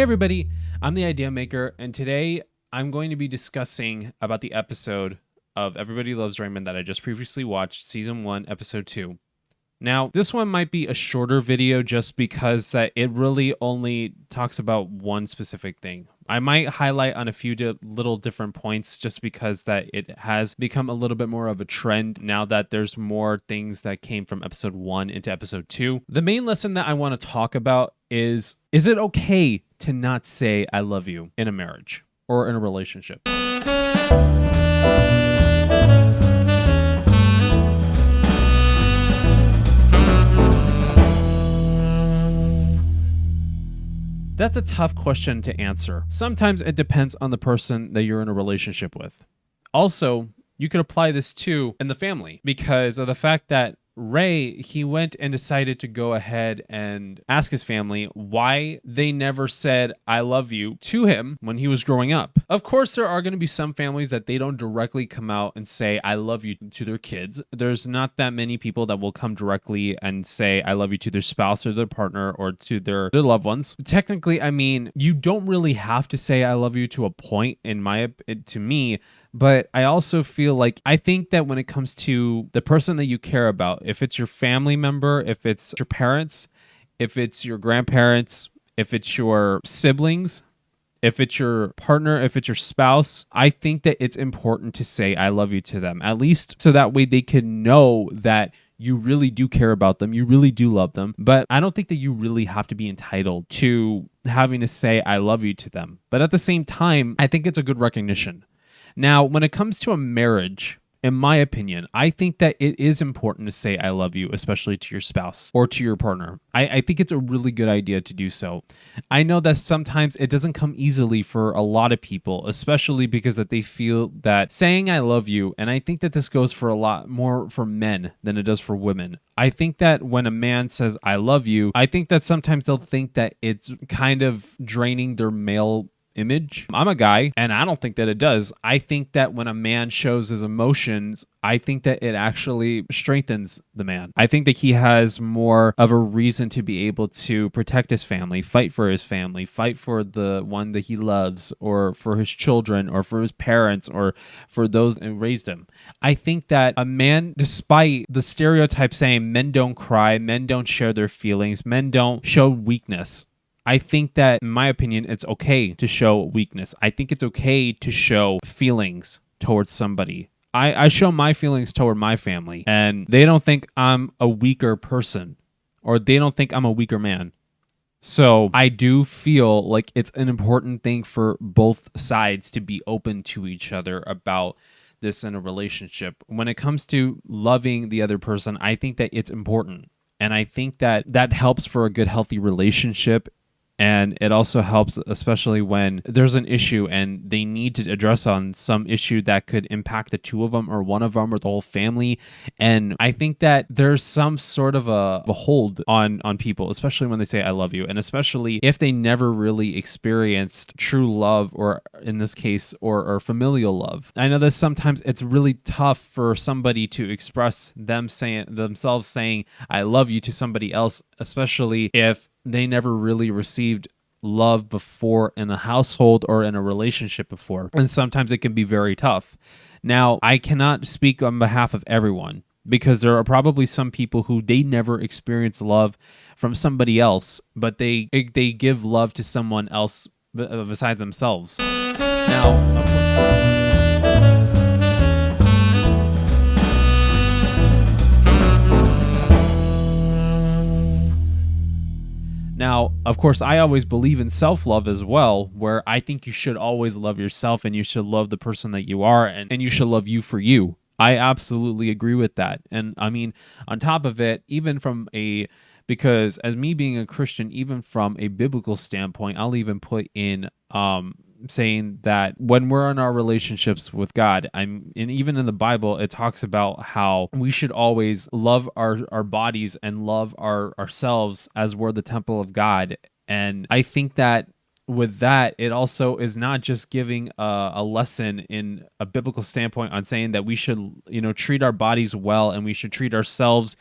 everybody, I'm the Idea Maker, and today I'm going to be discussing about the episode of Everybody Loves Raymond that I just previously watched, Season 1, Episode 2. Now, this one might be a shorter video just because that it really only talks about one specific thing. I might highlight on a few little different points just because that it has become a little bit more of a trend now that there's more things that came from Episode 1 into Episode 2. The main lesson that I want to talk about is it okay to not say I love you in a marriage or in a relationship? That's a tough question to answer. Sometimes it depends on the person that you're in a relationship with. Also, you could apply this too in the family because of the fact that Ray, he went and decided to go ahead and ask his family why they never said I love you to him when he was growing up. Of course, there are going to be some families that they don't directly come out and say I love you to their kids. There's not that many people that will come directly and say I love you to their spouse or their partner or to their loved ones. Technically, I mean, you don't really have to say I love you to a point to me. But I also feel like I think that when it comes to the person that you care about, if it's your family member, if it's your parents, if it's your grandparents, if it's your siblings, if it's your partner, if it's your spouse, I think that it's important to say I love you to them, at least so that way they can know that you really do care about them, you really do love them. But I don't think that you really have to be entitled to having to say I love you to them. But at the same time, I think it's a good recognition. Now, when it comes to a marriage, in my opinion, I think that it is important to say I love you, especially to your spouse or to your partner. I think it's a really good idea to do so. I know that sometimes it doesn't come easily for a lot of people, especially because that they feel that saying I love you, and I think that this goes for a lot more for men than it does for women. I think that when a man says I love you, I think that sometimes they'll think that it's kind of draining their male image. I'm a guy, and I don't think that it does. I think that when a man shows his emotions, I think that it actually strengthens the man. I think that he has more of a reason to be able to protect his family, fight for his family, fight for the one that he loves, or for his children, or for his parents, or for those that raised him. I think that a man, despite the stereotype saying men don't cry, men don't share their feelings, men don't show weakness, I think that, in my opinion, it's okay to show weakness. I think it's okay to show feelings towards somebody. I show my feelings toward my family, and they don't think I'm a weaker person, or they don't think I'm a weaker man. So I do feel like it's an important thing for both sides to be open to each other about this in a relationship. When it comes to loving the other person, I think that it's important. And I think that that helps for a good, healthy relationship. And it also helps, especially when there's an issue and they need to address on some issue that could impact the two of them or one of them or the whole family. And I think that there's some sort of a hold on people, especially when they say I love you, and especially if they never really experienced true love, or in this case, or familial love. I know that sometimes it's really tough for somebody to express themselves saying I love you to somebody else, especially if they never really received love before in a household or in a relationship before. And sometimes it can be very tough. Now, I cannot speak on behalf of everyone because there are probably some people who they never experienced love from somebody else, but they give love to someone else besides themselves. Now, of course, I always believe in self-love as well, where I think you should always love yourself and you should love the person that you are, and you should love you for you. I absolutely agree with that. And I mean, on top of it, because as me being a Christian, even from a biblical standpoint, I'll even put in saying that when we're in our relationships with God, and even in the Bible, it talks about how we should always love our bodies and love ourselves as we're the temple of God. And I think that with that, it also is not just giving a lesson in a biblical standpoint on saying that we should, treat our bodies well and we should treat ourselves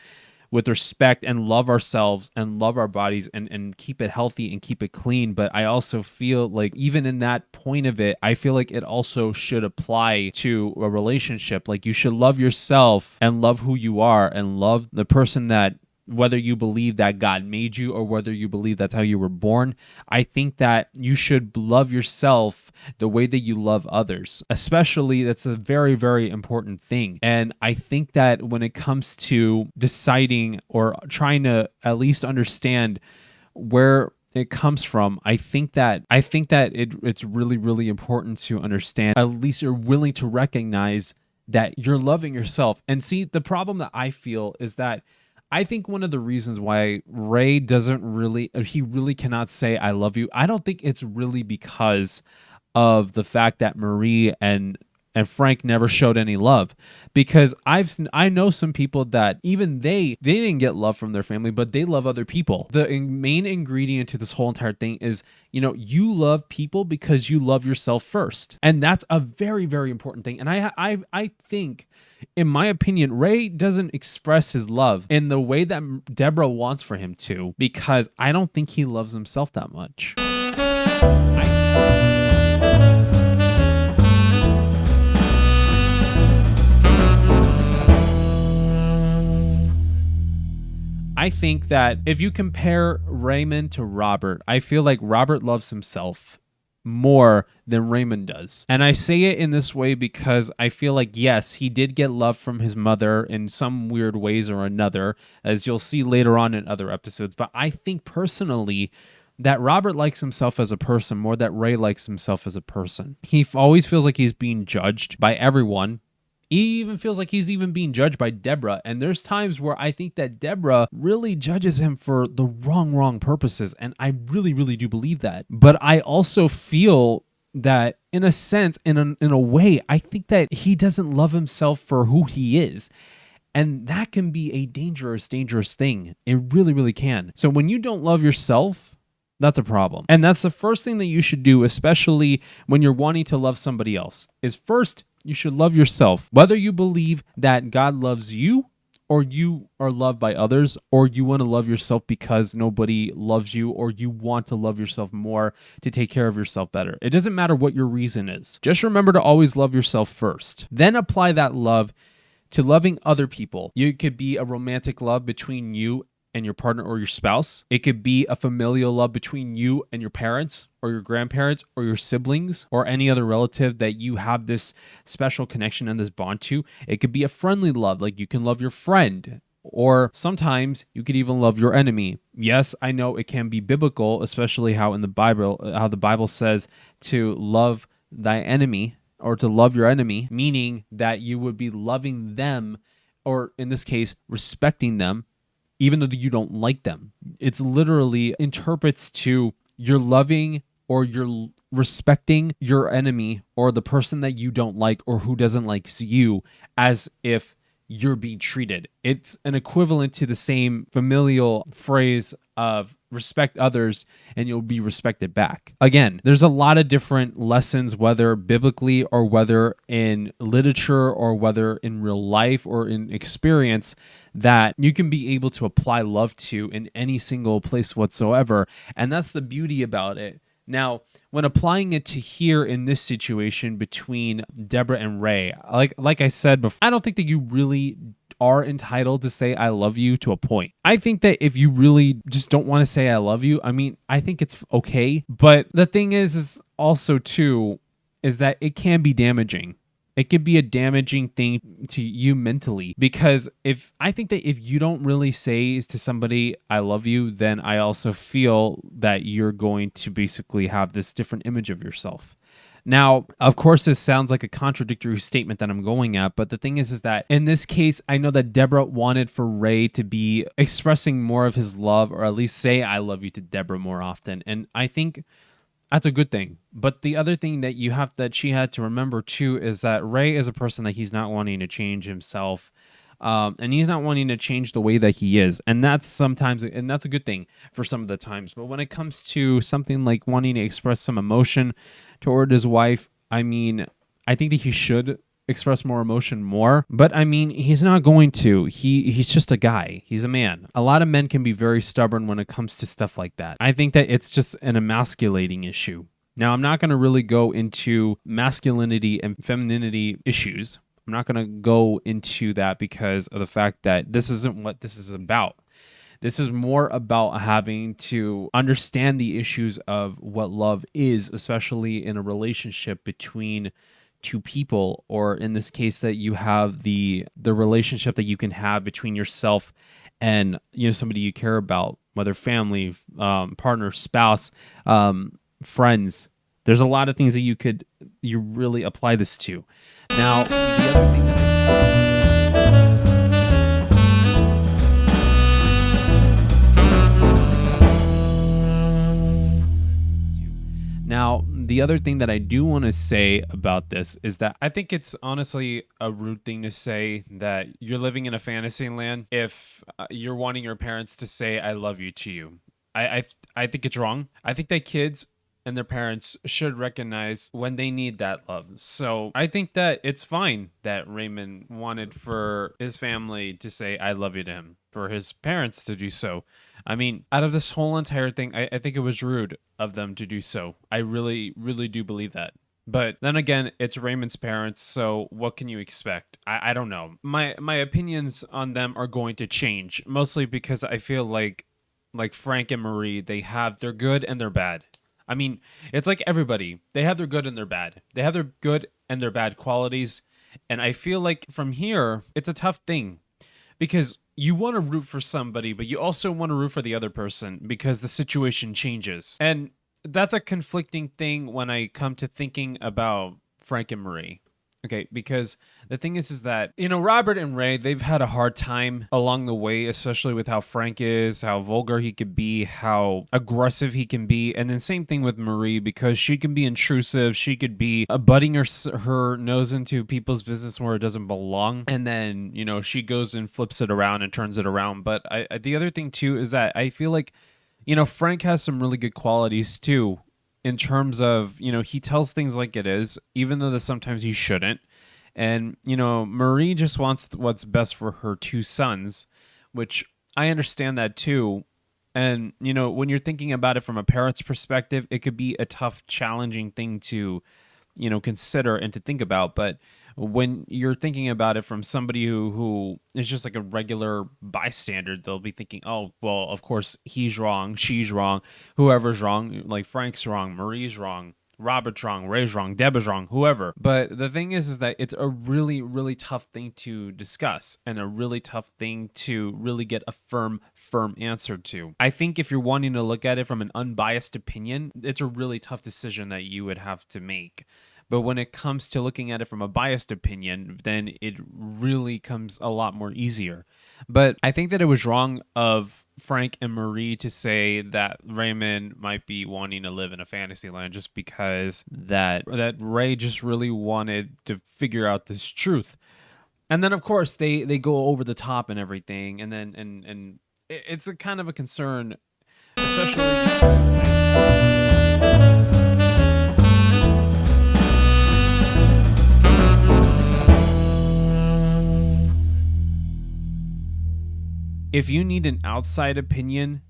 with respect and love ourselves and love our bodies and keep it healthy and keep it clean. But I also feel like even in that point of it, I feel like it also should apply to a relationship. Like you should love yourself and love who you are and love the person that, whether you believe that God made you or whether you believe that's how you were born, I think that you should love yourself the way that you love others. Especially, that's a very, very important thing. And I think that when it comes to deciding or trying to at least understand where it comes from, I think that it's really, really important to understand, at least you're willing to recognize that you're loving yourself. And see, the problem that I feel is that I think one of the reasons why Ray he really cannot say I love you, I don't think it's really because of the fact that Marie and Frank never showed any love, because I know some people that even they didn't get love from their family, but they love other people. The main ingredient to this whole entire thing is, you love people because you love yourself first, and that's a very, very important thing. And I think, in my opinion, Ray doesn't express his love in the way that Deborah wants for him to, because I don't think he loves himself that much. I think that if you compare Raymond to Robert, I feel like Robert loves himself more than Raymond does. And I say it in this way because I feel like, yes, he did get love from his mother in some weird ways or another, as you'll see later on in other episodes. But I think personally that Robert likes himself as a person more than Ray likes himself as a person. He always feels like he's being judged by everyone. He even feels like he's even being judged by Deborah. And there's times where I think that Deborah really judges him for the wrong purposes. And I really, really do believe that. But I also feel that in a sense, in a way, I think that he doesn't love himself for who he is. And that can be a dangerous thing. It really, really can. So when you don't love yourself, that's a problem. And that's the first thing that you should do, especially when you're wanting to love somebody else, is first, you should love yourself. Whether you believe that God loves you, or you are loved by others, or you want to love yourself because nobody loves you, or you want to love yourself more to take care of yourself better. It doesn't matter what your reason is. Just remember to always love yourself first. Then apply that love to loving other people. It could be a romantic love between you and your partner or your spouse. It could be a familial love between you and your parents or your grandparents or your siblings or any other relative that you have this special connection and this bond to. It could be a friendly love, like you can love your friend, or sometimes you could even love your enemy. Yes, I know it can be biblical, especially how the Bible says to love thy enemy, or to love your enemy, meaning that you would be loving them, or in this case, respecting them, even though you don't like them. It's literally interprets to you're loving or you're respecting your enemy or the person that you don't like or who doesn't like you as if you're being treated. It's an equivalent to the same familial phrase of respect others and you'll be respected back. Again, there's a lot of different lessons, whether biblically or whether in literature or whether in real life or in experience, that you can be able to apply love to in any single place whatsoever. And that's the beauty about it. Now, when applying it to here in this situation between Deborah and Ray, like I said before, I don't think that you really are entitled to say I love you to a point. I think that if you really just don't want to say I love you, I mean, I think it's okay. But the thing is also too, is that it can be damaging. It could be a damaging thing to you mentally, because I think that if you don't really say to somebody, I love you, then I also feel that you're going to basically have this different image of yourself. Now, of course, this sounds like a contradictory statement that I'm going at, but the thing is that in this case, I know that Deborah wanted for Ray to be expressing more of his love, or at least say I love you to Deborah more often. And I think that's a good thing. But the other thing that she had to remember too is that Ray is a person that he's not wanting to change himself. And he's not wanting to change the way that he is. And that's a good thing for some of the times. But when it comes to something like wanting to express some emotion toward his wife, I mean, I think that he should express more emotion more. But I mean, he's not going to. He's just a guy. He's a man. A lot of men can be very stubborn when it comes to stuff like that. I think that it's just an emasculating issue. Now, I'm not going to really go into masculinity and femininity issues. I'm not going to go into that because of the fact that this isn't what this is about. This is more about having to understand the issues of what love is, especially in a relationship between two people, or in this case that you have the relationship that you can have between yourself and somebody you care about, whether family, partner, spouse, friends. There's a lot of things that you really apply this to. Now, the other thing that I do want to say about this is that I think it's honestly a rude thing to say that you're living in a fantasy land if you're wanting your parents to say "I love you" to you. I think it's wrong. I think that kids and their parents should recognize when they need that love. So I think that it's fine that Raymond wanted for his family to say "I love you" to him, for his parents to do so. I mean, out of this whole entire thing, I think it was rude of them to do so. I really, really do believe that. But then again, it's Raymond's parents, so what can you expect? I don't know. My opinions on them are going to change, mostly because I feel like Frank and Marie, they have their good and their bad. I mean, it's like everybody. They have their good and their bad. They have their good and their bad qualities. And I feel like from here, it's a tough thing because you want to root for somebody, but you also want to root for the other person because the situation changes. And that's a conflicting thing when I come to thinking about Frank and Marie. Okay, because the thing is that, Robert and Ray, they've had a hard time along the way, especially with how Frank is, how vulgar he could be, how aggressive he can be. And then same thing with Marie, because she can be intrusive. She could be butting her nose into people's business where it doesn't belong. And then, she goes and flips it around and turns it around. But the other thing, too, is that I feel like, Frank has some really good qualities, too. In terms of, he tells things like it is, even though that sometimes he shouldn't. And, Marie just wants what's best for her two sons, which I understand that too. And, when you're thinking about it from a parent's perspective, it could be a tough, challenging thing to, consider and to think about. But when you're thinking about it from somebody who is just like a regular bystander, they'll be thinking, oh, well, of course he's wrong, she's wrong, whoever's wrong, like Frank's wrong, Marie's wrong, Robert's wrong, Ray's wrong, Deb is wrong, whoever. But the thing is that it's a really, really tough thing to discuss and a really tough thing to really get a firm answer to. I think if you're wanting to look at it from an unbiased opinion, it's a really tough decision that you would have to make. But when it comes to looking at it from a biased opinion, then it really comes a lot more easier. But I think that it was wrong of Frank and Marie to say that Raymond might be wanting to live in a fantasy land just because that Ray just really wanted to figure out this truth. And then, of course, they go over the top and everything. And then and it's a kind of a concern, especially because if you need an outside opinion,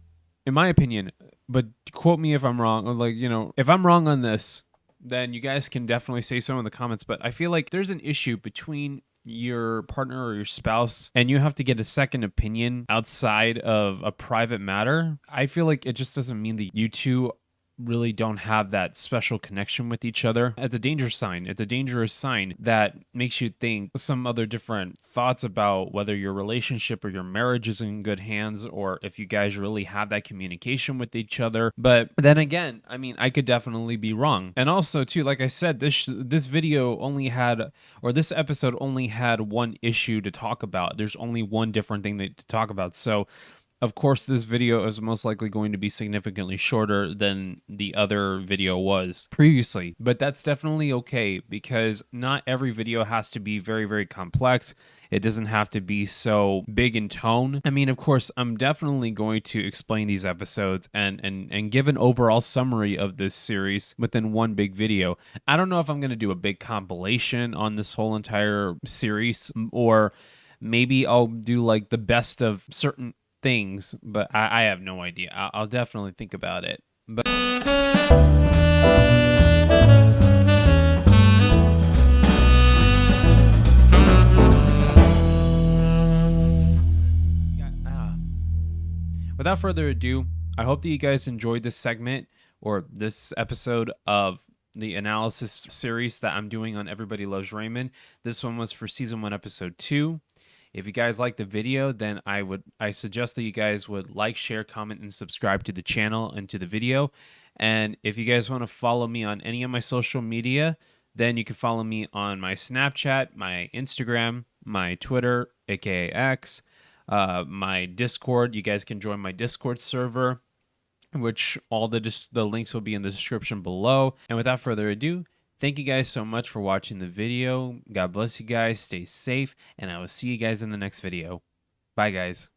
in my opinion, but quote me if I'm wrong, or if I'm wrong on this, then you guys can definitely say so in the comments. But I feel like there's an issue between your partner or your spouse and you have to get a second opinion outside of a private matter. I feel like it just doesn't mean that you two really don't have that special connection with each other. It's a dangerous sign. It's a dangerous sign that makes you think some other different thoughts about whether your relationship or your marriage is in good hands or if you guys really have that communication with each other. But then again, I mean, I could definitely be wrong. And also too, like I said, this video only had, or this episode only had one issue to talk about. There's only one different thing to talk about. So of course, this video is most likely going to be significantly shorter than the other video was previously, but that's definitely okay because not every video has to be very, very complex. It doesn't have to be so big in tone. I mean, of course, I'm definitely going to explain these episodes and give an overall summary of this series within one big video. I don't know if I'm going to do a big compilation on this whole entire series, or maybe I'll do like the best of certain things, but I have no idea. I'll definitely think about it. But without further ado, I hope that you guys enjoyed this segment or this episode of the analysis series that I'm doing on Everybody Loves Raymond. This one was for season 1, episode 2. If you guys like the video, then I suggest that you guys would like, share, comment, and subscribe to the channel and to the video. And if you guys want to follow me on any of my social media, then you can follow me on my Snapchat, my Instagram, my Twitter, aka X, my Discord. You guys can join my Discord server, which all the links will be in the description below. And without further ado, thank you guys so much for watching the video. God bless you guys. Stay safe, and I will see you guys in the next video. Bye, guys.